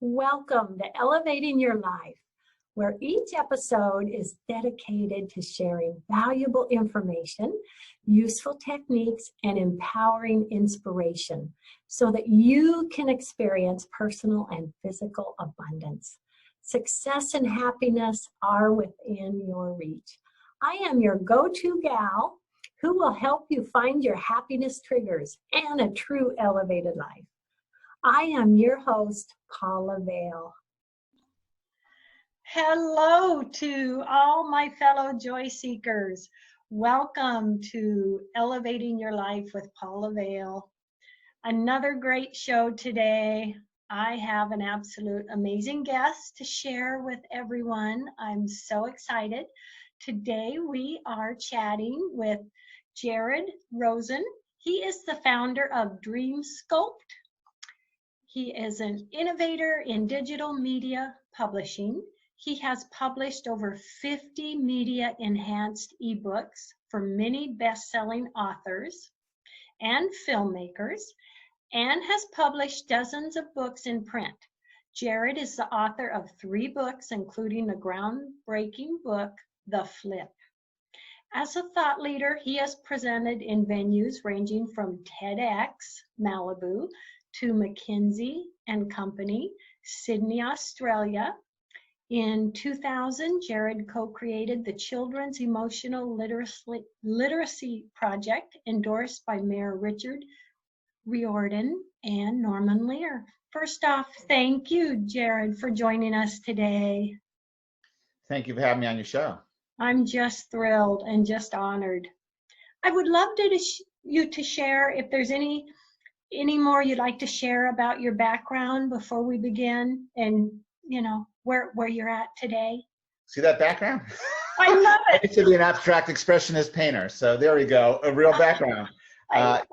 Welcome to Elevating Your Life, where each episode is dedicated to sharing valuable information, useful techniques, and empowering inspiration so that you can experience personal and physical abundance. Success and happiness are within your reach. I am your go-to gal who will help you find your happiness triggers and a true elevated life. I am your host, Paula Vail. Hello to all my fellow joy seekers. Welcome to Elevating Your Life with Paula Vail. Another great show today. I have an absolute amazing guest to share with everyone. I'm so excited. Today we are chatting with Jared Rosen. He is the founder of DreamSculpt. He is an innovator in digital media publishing. He has published over 50 media-enhanced ebooks for many best-selling authors and filmmakers, and has published dozens of books in print. Jared is the author of 3 books, including the groundbreaking book, The Flip. As a thought leader, he has presented in venues ranging from TEDx Malibu to McKinsey and Company, Sydney, Australia. In 2000, Jared co-created the Children's Emotional Literacy Project, endorsed by Mayor Richard Riordan and Norman Lear. First off, thank you, Jared, for joining us today. Thank you for having me on your show. I'm just thrilled and just honored. I would love you to share if there's any more you'd like to share about your background before we begin, and where you're at today. See that background? I love it. I used to be an abstract expressionist painter, so there we go, a real background. I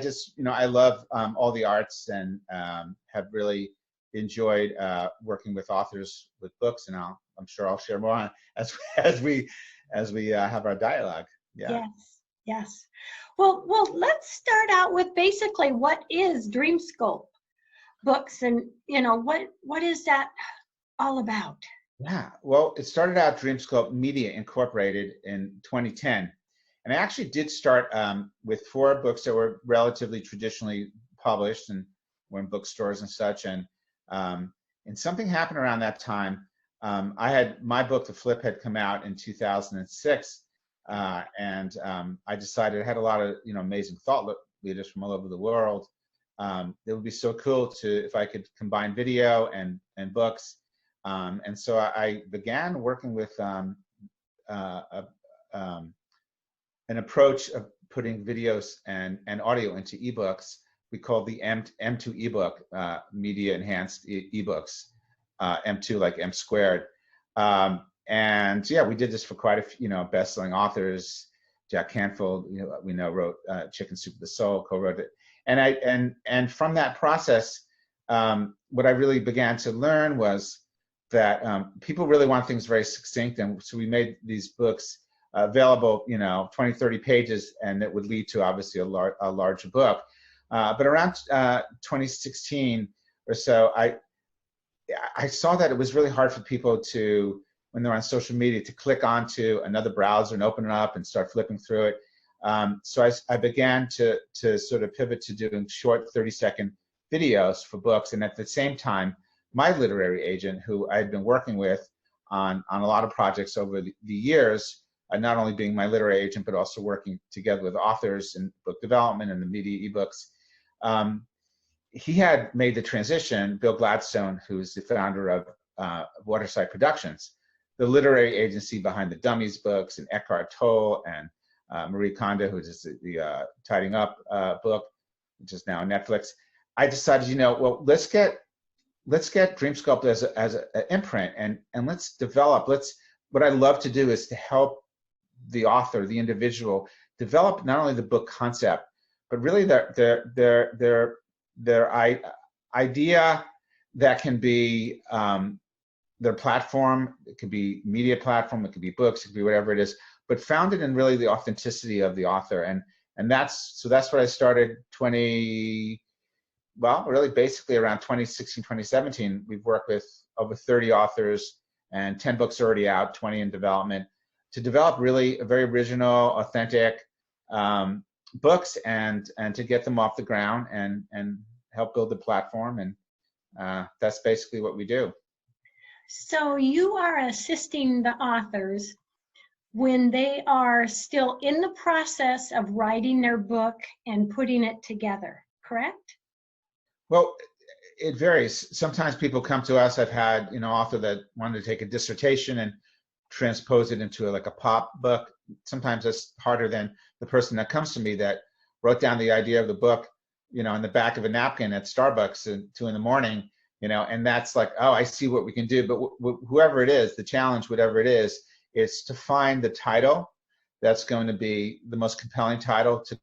just I love all the arts, and have really enjoyed working with authors with books, and I'm sure I'll share more on as we have our dialogue. Yeah. Yes. Well, let's start out with basically what is DreamSculpt books, and what is that all about? Yeah. Well, it started out DreamSculpt Media Incorporated in 2010, and I actually did start with 4 books that were relatively traditionally published and were in bookstores and such, and something happened around that time. I had my book, The Flip, had come out in 2006. And I decided, I had a lot of amazing thought leaders from all over the world. It would be so cool if I could combine video and books. And so I began working with an approach of putting videos and audio into ebooks. We called the M2 ebook, media enhanced ebooks, M2 like M squared. And yeah, we did this for quite a few, best-selling authors. Jack Canfield, we know, wrote Chicken Soup for the Soul, co-wrote it. And from that process, what I really began to learn was that people really want things very succinct, and so we made these books available, 20, 30 pages, and it would lead to obviously a larger book. But around 2016 or so, I saw that it was really hard for people to, when they're on social media, to click onto another browser and open it up and start flipping through it. So I began to sort of pivot to doing short 30-second videos for books. And at the same time, my literary agent, who I had been working with on a lot of projects over the years, not only being my literary agent, but also working together with authors in book development and the media ebooks, he had made the transition. Bill Gladstone, who's the founder of Waterside Productions, the literary agency behind the Dummies books, and Eckhart Tolle, and Marie Kondo, who is the Tidying Up book, which is now on Netflix. I decided, well, let's get DreamSculpt as an imprint, and let's develop. What I love to do is to help the author, the individual, develop not only the book concept, but really their idea that can be their platform. It could be media platform, it could be books, it could be whatever it is, but founded in really the authenticity of the author. And that's what I started well, really basically around 2016, 2017, we've worked with over 30 authors and 10 books already out, 20 in development, to develop really a very original, authentic books and to get them off the ground and help build the platform. And that's basically what we do. So you are assisting the authors when they are still in the process of writing their book and putting it together, correct? Well, it varies. Sometimes people come to us. I've had, author that wanted to take a dissertation and transpose it into like a pop book. Sometimes it's harder than the person that comes to me that wrote down the idea of the book, in the back of a napkin at Starbucks at 2 a.m, and that's like, oh, I see what we can do. But whoever it is, the challenge, whatever it is to find the title that's going to be the most compelling title to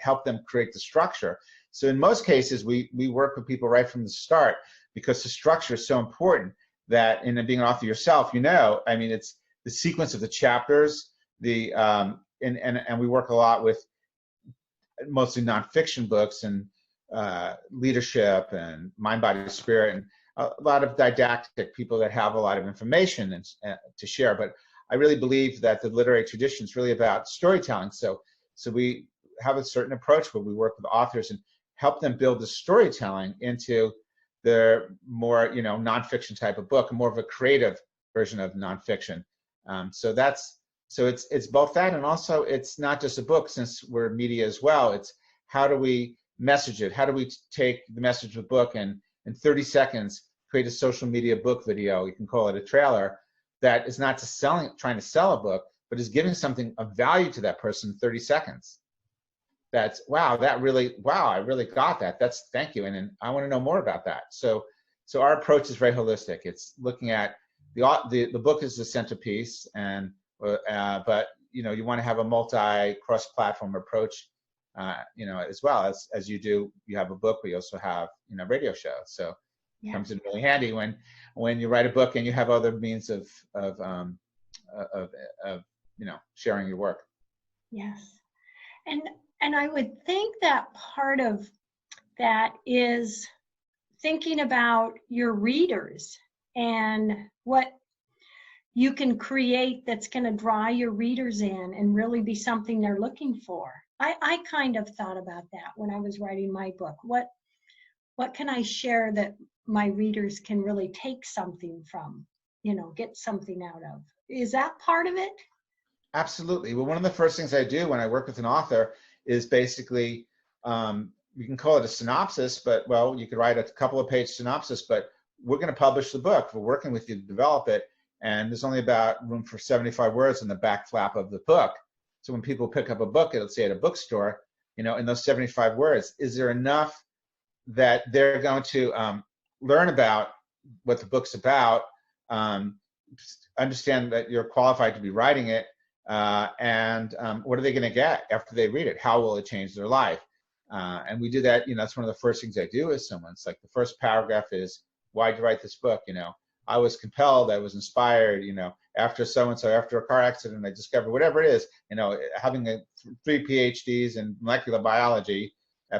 help them create the structure. So in most cases, we work with people right from the start because the structure is so important that in being an author yourself, it's the sequence of the chapters, and we work a lot with mostly nonfiction books and leadership and mind, body, spirit, and a lot of didactic people that have a lot of information to share. But I really believe that the literary tradition is really about storytelling. So we have a certain approach where we work with authors and help them build the storytelling into their more, nonfiction type of book, more of a creative version of nonfiction. So it's both that, and also it's not just a book, since we're media as well. It's how do we message it? How do we take the message of the book and in 30 seconds create a social media book video? You can call it a trailer that is not trying to sell a book, but is giving something of value to that person in 30 seconds. That's wow, I really got that. Thank you, and I want to know more about that. So our approach is very holistic. It's looking at the book is the centerpiece, and but you want to have a cross-platform approach, as well as you do. You have a book, but you also have radio show. So it comes in really handy when you write a book and you have other means of sharing your work. Yes, and I would think that part of that is thinking about your readers and what you can create that's going to draw your readers in and really be something they're looking for. I kind of thought about that when I was writing my book. What can I share that my readers can really take something from, get something out of? Is that part of it? Absolutely. Well, one of the first things I do when I work with an author is basically, you can call it a synopsis, but you could write a couple of page synopsis, but we're going to publish the book. We're working with you to develop it. And there's only about room for 75 words in the back flap of the book. So when people pick up a book, let's say at a bookstore, in those 75 words, is there enough that they're going to learn about what the book's about, understand that you're qualified to be writing it, and what are they going to get after they read it? How will it change their life? And we do that. That's one of the first things I do with someone. It's like the first paragraph is, why'd you write this book? I was compelled, I was inspired, after so-and-so, after a car accident, I discovered whatever it is, having 3 PhDs in molecular biology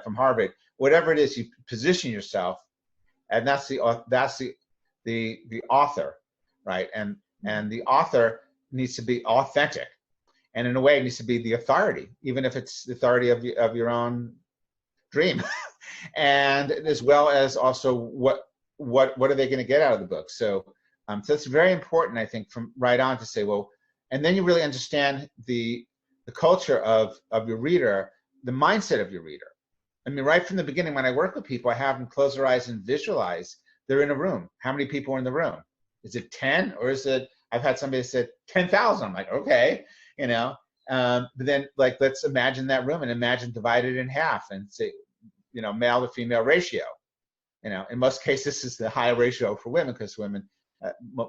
from Harvard, whatever it is, you position yourself, and that's the author, right? And the author needs to be authentic, and in a way it needs to be the authority, even if it's the authority of your own dream, and as well as also what are they going to get out of the book? So it's very important, I think, from right on to say, well, and then you really understand the culture of your reader, the mindset of your reader. I mean, right from the beginning, when I work with people, I have them close their eyes and visualize they're in a room. How many people are in the room? Is it 10, or is it? I've had somebody say 10,000. I'm like, okay, but then let's imagine that room and imagine divided in half and say, male to female ratio. In most cases, this is the higher ratio for women because women,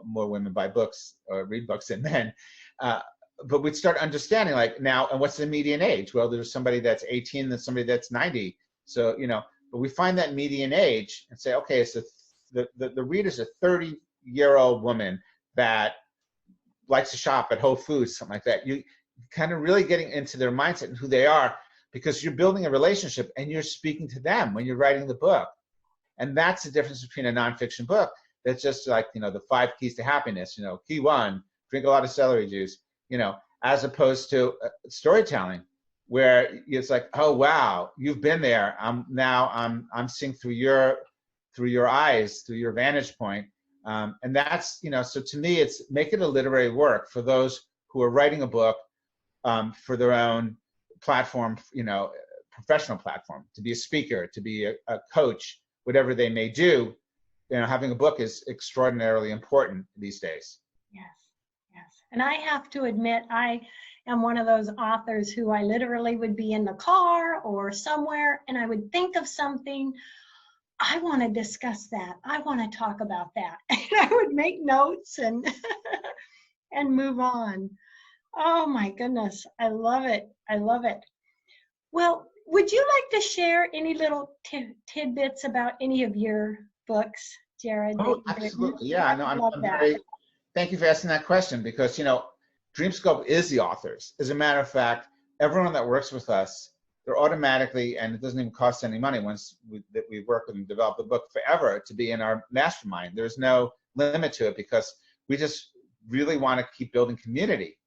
more women buy books or read books than men. But we'd start understanding now, and what's the median age? Well, there's somebody that's 18, there's somebody that's 90. So, but we find that median age and say, okay, so the reader's a 30-year-old woman that likes to shop at Whole Foods, something like that. You kind of really getting into their mindset and who they are, because you're building a relationship and you're speaking to them when you're writing the book. And that's the difference between a nonfiction book that's just like, the 5 keys to happiness, key 1, drink a lot of celery juice, as opposed to storytelling, where it's like, oh wow, you've been there. I'm seeing through your eyes, through your vantage point. And that's, so to me, it's make it a literary work for those who are writing a book for their own platform, professional platform, to be a speaker, to be a coach, whatever they may do. Having a book is extraordinarily important these days. Yes, yes. And I have to admit, I am one of those authors who I literally would be in the car or somewhere and I would think of something. I want to discuss that. I want to talk about that. And I would make notes and and move on. Oh my goodness. I love it. I love it. Well, would you like to share any little tidbits about any of your books, Jared? Oh, absolutely. Yeah, no, I'm very, thank you for asking that question, because, Dreamscope is the authors. As a matter of fact, everyone that works with us, they're automatically, and it doesn't even cost any money once we work with and develop the book, forever to be in our mastermind. There's no limit to it, because we just really want to keep building community.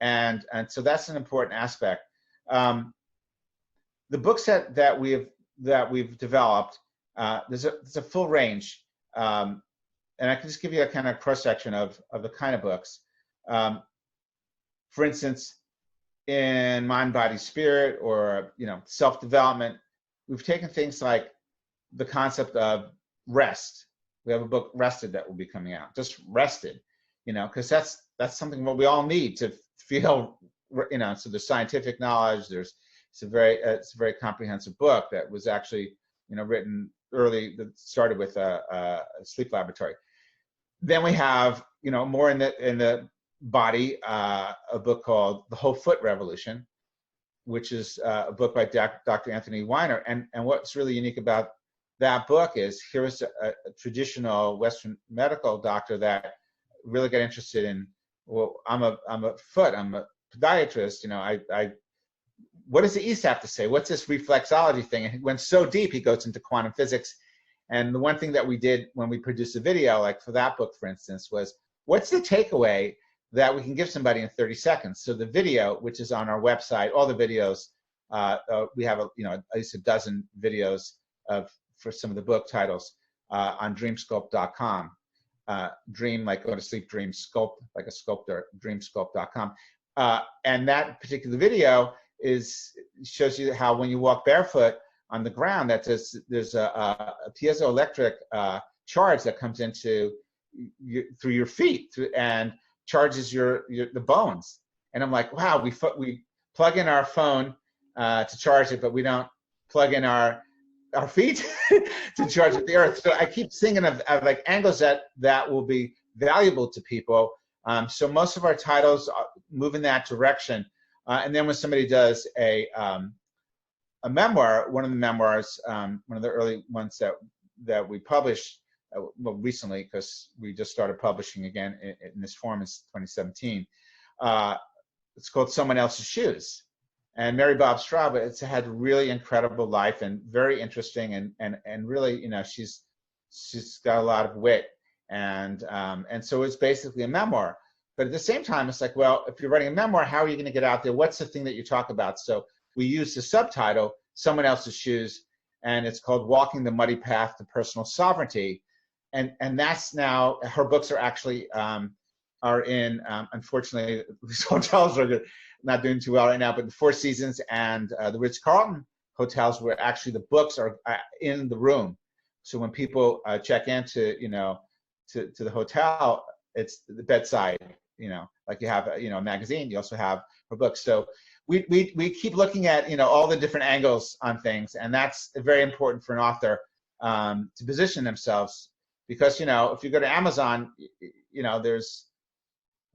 And so that's an important aspect. The books that we've developed, there's a full range, and I can just give you a kind of cross section of the kind of books. For instance, in Mind, Body, Spirit, or self-development, we've taken things like the concept of rest. We have a book, Rested, that will be coming out. Just rested, because that's something what we all need to feel. So there's scientific knowledge. It's a very comprehensive book that was actually written early, that started with a sleep laboratory. Then we have more in the body, a book called The Whole Foot Revolution, which is a book by Dr. Anthony Weiner. And what's really unique about that book is here is a traditional Western medical doctor that really got interested in, well, I'm a podiatrist, what does the East have to say? What's this reflexology thing? And he went so deep, he goes into quantum physics. And the one thing that we did when we produced a video, like for that book, for instance, was what's the takeaway that we can give somebody in 30 seconds? So the video, which is on our website, all the videos, we have at least a dozen videos for some of the book titles on dreamsculpt.com. Dream, like go to sleep, dream, sculpt, like a sculptor, dreamsculpt.com. And that particular video shows you how when you walk barefoot on the ground, that there's a piezoelectric charge that comes into through your feet and charges the bones. And I'm like, wow, we plug in our phone to charge it, but we don't plug in our feet to charge the earth. So I keep thinking of like angles that will be valuable to people. So most of our titles move in that direction. And then when somebody does a memoir, one of the memoirs, one of the early ones that we published, well, recently, because we just started publishing again in this form in 2017. It's called Someone Else's Shoes. And Mary Bob Straub, it's had a really incredible life and very interesting, and really, she's got a lot of wit, and so it's basically a memoir. But at the same time, it's like, well, if you're writing a memoir, how are you going to get out there? What's the thing that you talk about? So we use the subtitle, Someone Else's Shoes, and it's called Walking the Muddy Path to Personal Sovereignty. And that's now, her books are actually, are in, unfortunately, these hotels are not doing too well right now, but the Four Seasons and the Ritz-Carlton hotels, where actually the books are in the room. So when people check into, to the hotel, it's the bedside, like you have, a magazine, you also have her books. So we keep looking at, all the different angles on things. And that's very important for an author to position themselves, because, if you go to Amazon, there's,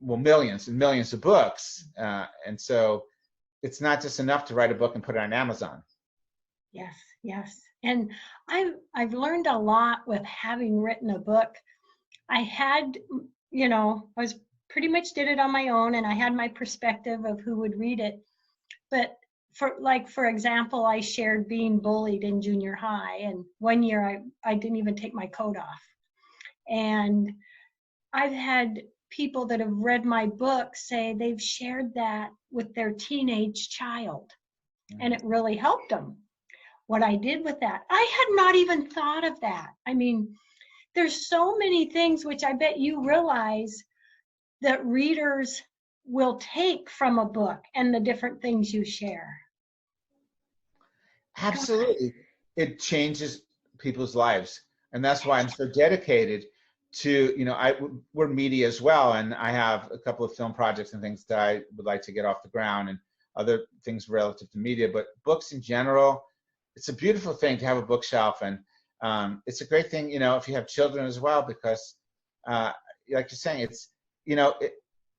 well, millions and millions of books. And so it's not just enough to write a book and put it on Amazon. Yes, yes. And I've learned a lot with having written a book. I had, I was pretty much did it on my own, and I had my perspective of who would read it. But for example, I shared being bullied in junior high, and one year I didn't even take my coat off. And I've had people that have read my book say they've shared that with their teenage child, and it really helped them. What I did with that, I had not even thought of that. I mean, there's so many things which I bet you realize that readers will take from a book and the different things you share. Absolutely. It changes people's lives. And that's why I'm so dedicated to, we're media as well. And I have a couple of film projects and things that I would like to get off the ground and other things relative to media. But books in general, it's a beautiful thing to have a bookshelf. And it's a great thing, if you have children as well, because like you're saying, it's,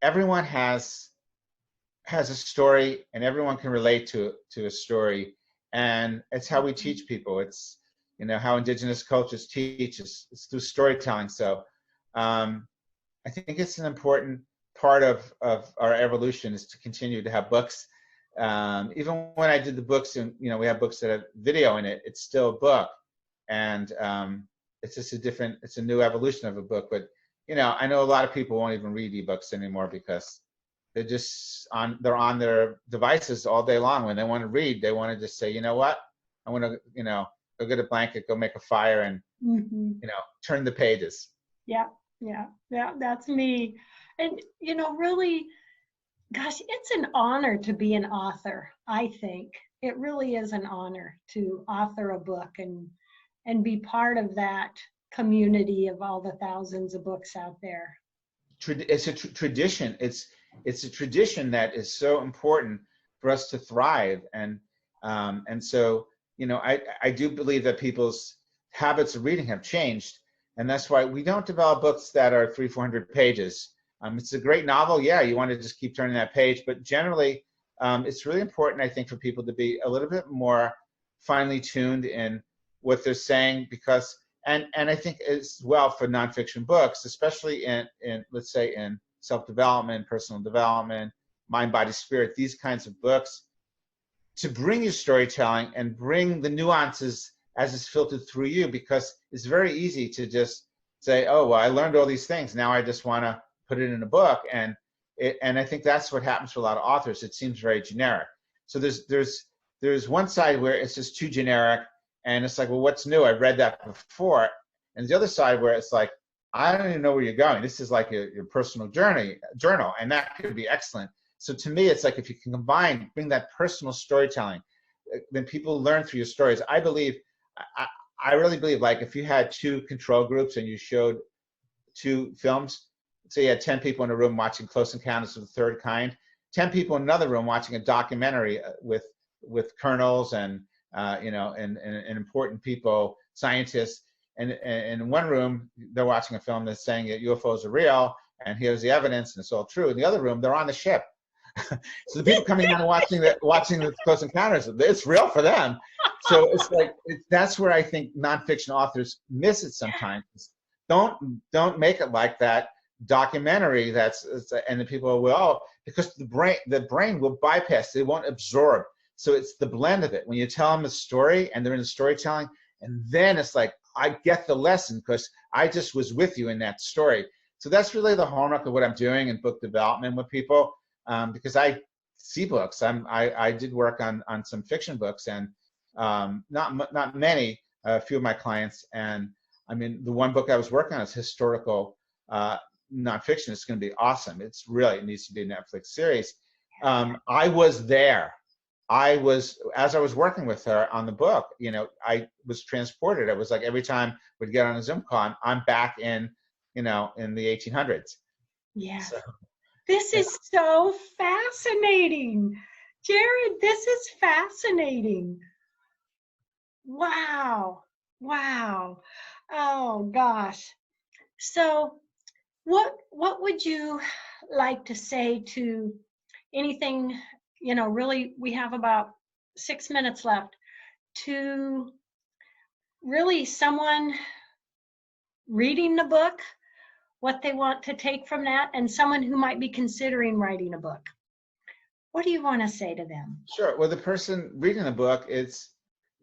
everyone has a story and everyone can relate to a story. And it's how we teach people. It's, how indigenous cultures teach. It's through storytelling. So I think it's an important part of our evolution is to continue to have books. Even when I did the books and, we have books that have video in it, it's still a book. And it's just it's a new evolution of a book. But, I know a lot of people won't even read ebooks anymore because they're on their devices all day long. When they want to read, they want to just say, you know what, I want to, go get a blanket, go make a fire, and turn the pages. Yeah, that's me. And really, gosh, it's an honor to be an author. I think it really is an honor to author a book and be part of that community of all the thousands of books out there. It's a tradition. It's a tradition that is so important for us to thrive. And so, I do believe that people's habits of reading have changed. And that's why we don't develop books that are 300-400 pages. It's a great novel. Yeah, you want to just keep turning that page. But generally, it's really important, I think, for people to be a little bit more finely tuned in what they're saying, because and I think as well for nonfiction books, especially in let's say in self-development, personal development, mind, body, spirit, these kinds of books, to bring you storytelling and bring the nuances as it's filtered through you, because it's very easy to just say, oh, well, I learned all these things, now I just want to put it in a book. And I think that's what happens to a lot of authors. It seems very generic. So there's one side where it's just too generic, and it's like, well, what's new? I've read that before. And the other side where it's like, I don't even know where you're going. This is like your personal journal, and that could be excellent. So to me, it's like if you can bring that personal storytelling, then people learn through your stories. I really believe, like if you had two control groups and you showed two films, say you had 10 people in a room watching Close Encounters of the Third Kind, 10 people in another room watching a documentary with colonels and and important people, scientists. And in one room, they're watching a film that's saying that UFOs are real, and here's the evidence, and it's all true. In the other room, they're on the ship. So the people coming down and watching the Close Encounters, it's real for them. So it's like that's where I think nonfiction authors miss it sometimes. Don't make it like that documentary. And the people will, because the brain will bypass. They won't absorb. So it's the blend of it. When you tell them a story and they're in the storytelling, and then it's like, I get the lesson because I just was with you in that story. So that's really the hallmark of what I'm doing in book development with people, because I see books. I did work on some fiction books, and not many, a few of my clients. And I mean, the one book I was working on is historical nonfiction. It's going to be awesome. It needs to be a Netflix series. I was there. As I was working with her on the book, I was transported. It was like every time we'd get on a Zoom call, I'm back in the 1800s. Yeah. So, this is so fascinating. Jared, this is fascinating. Wow. Oh gosh. So what would you like to say to anything, really, we have about 6 minutes left, to really someone reading the book, what they want to take from that, and someone who might be considering writing a book? What do you want to say to them? Sure. Well, the person reading the book, it's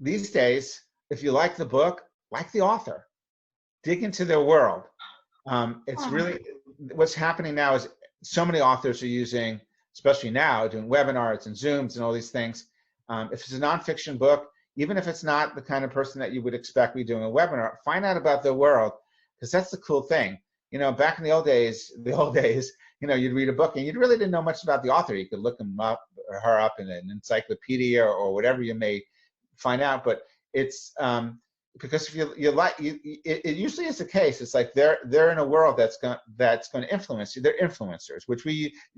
these days, if you like the book, like the author, dig into their world. It's Oh, really what's happening now is so many authors are using, especially now, doing webinars and Zooms and all these things. If it's a nonfiction book, even if it's not the kind of person that you would expect to be doing a webinar, find out about their world, because that's the cool thing. You know, back in the old days, you know, you'd read a book and you really didn't know much about the author. You could look him up or her up in an encyclopedia or whatever you may find out. But it's because if you like, it usually is the case. It's like they're in a world that's going to influence you. They're influencers, which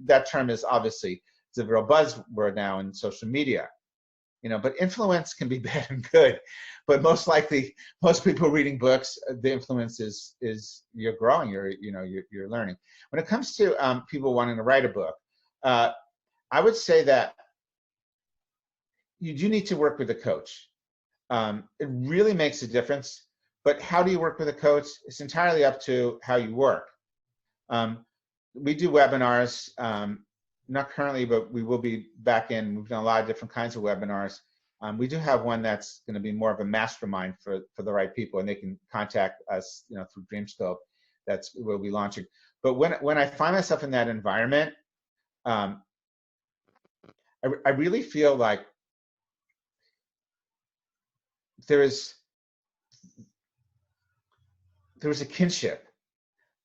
that term is obviously it's a real buzzword now in social media. You know, but influence can be bad and good. But most likely, most people reading books, the influence is you're growing, you're learning. When it comes to people wanting to write a book, I would say that you do need to work with a coach. It really makes a difference. But how do you work with a coach? It's entirely up to how you work. We do webinars, not currently, but we will be back in. We've done a lot of different kinds of webinars. We do have one that's going to be more of a mastermind for the right people, and they can contact us, you know, through Dreamscope. That's we'll be launching. But when I find myself in that environment, I really feel like there's a kinship.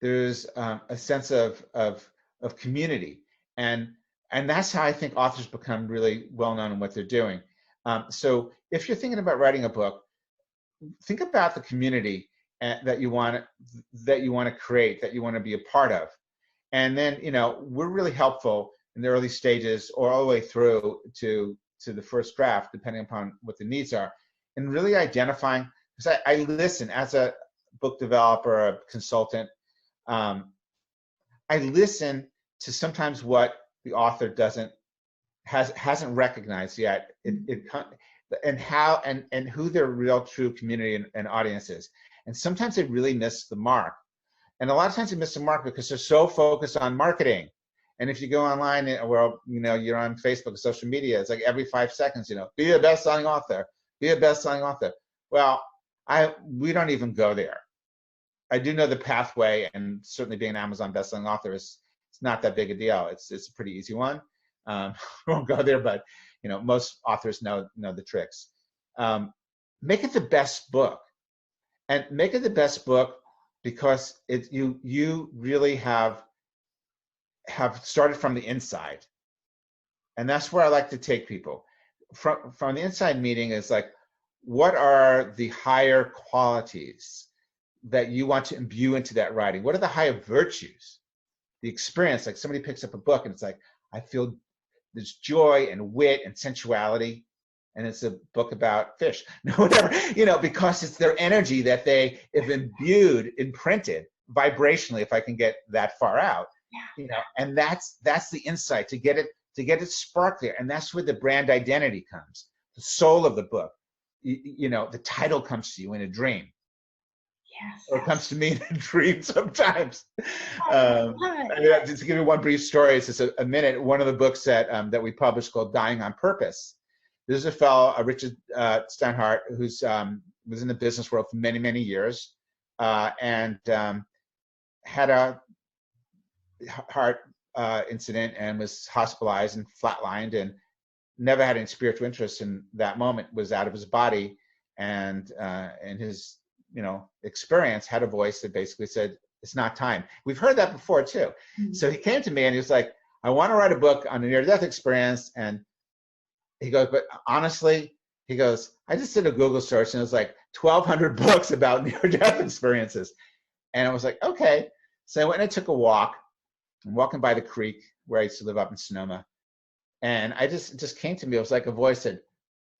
There's a sense of community, and that's how I think authors become really well known in what they're doing. So if you're thinking about writing a book, think about the community that you want to create, that you want to be a part of, and then we're really helpful in the early stages or all the way through to the first draft, depending upon what the needs are, and really identifying. Because I listen as a book developer, a consultant. I listen to sometimes what the author hasn't recognized yet, and how and who their real true community and audience is. And sometimes they really miss the mark. And a lot of times they miss the mark because they're so focused on marketing. And if you go online, well, you're on Facebook, social media, it's like every 5 seconds, be a best-selling author, be a best-selling author. Well, we don't even go there. I do know the pathway, and certainly being an Amazon best-selling author it's not that big a deal. It's a pretty easy one. We won't go there, but most authors know the tricks. Make it the best book, and make it the best book because you really have started from the inside, and that's where I like to take people. From the inside meeting is like, what are the higher qualities that you want to imbue into that writing? What are the higher virtues? The experience, like somebody picks up a book and it's like, I feel there's joy and wit and sensuality, and it's a book about fish, whatever, because it's their energy that they have imprinted vibrationally, if I can get that far out, and that's the insight to get it spark there, and that's where the brand identity comes, the soul of the book. The title comes to you in a dream. Yes. Or it comes to me in a dream sometimes. Just to give you one brief story, it's just a minute. One of the books that we published called Dying on Purpose. There's a fellow, Richard Steinhardt, who's was in the business world for many, many years, and had a heart incident and was hospitalized and flatlined, and never had any spiritual interest in that moment, was out of his body, and in his experience had a voice that basically said, it's not time. We've heard that before too. Mm-hmm. So he came to me and he was like, I want to write a book on a near-death experience. And he goes, but honestly, he goes, I just did a Google search and it was like 1,200 books about near-death experiences. And I was like, okay. So I went and I took a walk. I'm walking by the creek where I used to live up in Sonoma. And it just came to me. It was like a voice said,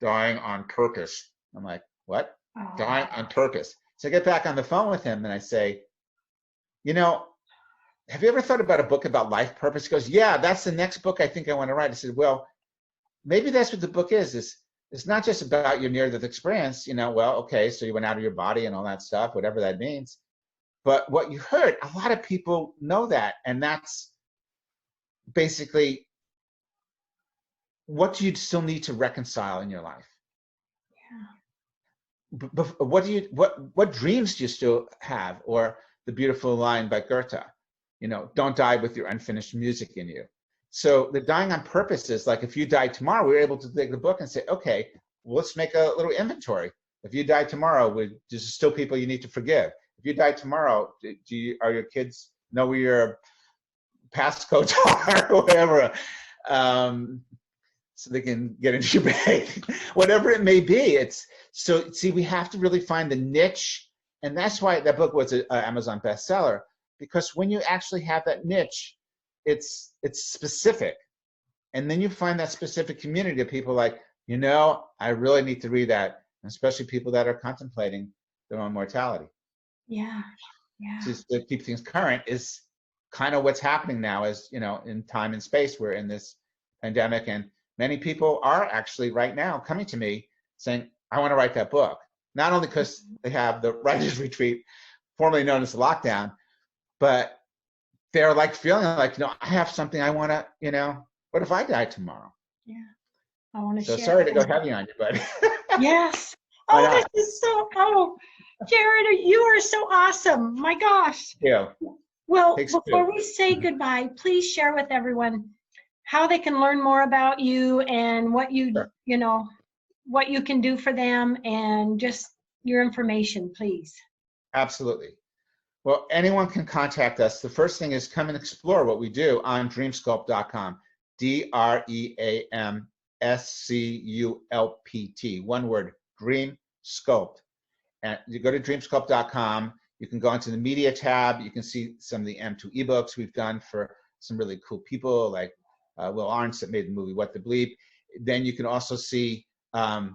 dying on purpose. I'm like, what? Oh. Dying on purpose. So I get back on the phone with him and I say, have you ever thought about a book about life purpose? He goes, yeah, that's the next book I think I want to write. I said, well, maybe that's what the book is. It's not just about your near-death experience, well, okay, so you went out of your body and all that stuff, whatever that means. But what you heard, a lot of people know that. And that's basically what do you still need to reconcile in your life? Yeah. What dreams do you still have? Or the beautiful line by Goethe, don't die with your unfinished music in you. So the dying on purpose is like, if you die tomorrow, we're able to take the book and say, okay, well, let's make a little inventory. If you die tomorrow, there's still people you need to forgive. If you die tomorrow, are your kids know where your passcodes are or whatever? So they can get into your bag, whatever it may be. See, we have to really find the niche, and that's why that book was an Amazon bestseller, because when you actually have that niche, it's specific, and then you find that specific community of people like, I really need to read that, especially people that are contemplating their own mortality. Yeah. Yeah. Just to keep things current is kind of what's happening now, as in time and space, we're in this pandemic, and many people are actually right now coming to me saying, I want to write that book. Not only because they have the writer's retreat, formerly known as the lockdown, but they're like feeling like, I have something I want to, what if I die tomorrow? Yeah. I want to So share. sorry to go heavy on you, but. Yes. Oh, this is Jared, you are so awesome. My gosh. Yeah. Well, before we say goodbye, please share with everyone how they can learn more about you and what what you can do for them, and just your information, please. Absolutely. Well, anyone can contact us. The first thing is come and explore what we do on dreamsculpt.com. DREAMSCULPT. One word, Dream Sculpt. And you go to dreamsculpt.com. You can go into the media tab. You can see some of the M2 ebooks we've done for some really cool people like Will Arndt that made the movie What the Bleep. Then you can also see the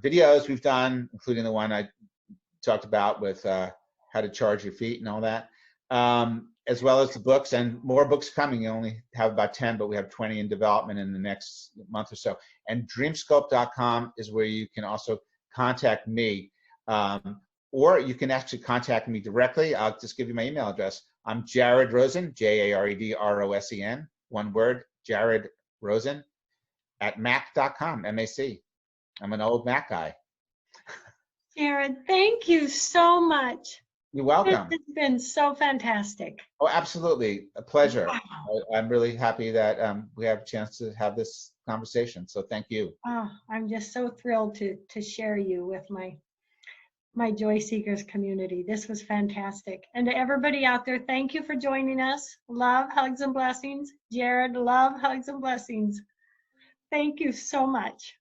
videos we've done, including the one I talked about with how to charge your feet and all that, as well as the books, and more books coming. You only have about 10, but we have 20 in development in the next month or so. And dreamsculpt.com is where you can also contact me, or you can actually contact me directly. I'll just give you my email address. I'm Jared Rosen, JARED ROSEN, one word, Jared Rosen, at mac.com, M-A-C. I'm an old Mac guy. Jared, thank you so much. You're welcome. It's been so fantastic. Oh, absolutely. A pleasure. Wow. I'm really happy that we have a chance to have this conversation. So thank you. Oh, I'm just so thrilled to share you with my Joy Seekers community. This was fantastic. And to everybody out there, thank you for joining us. Love, hugs, and blessings. Jared, love, hugs, and blessings. Thank you so much.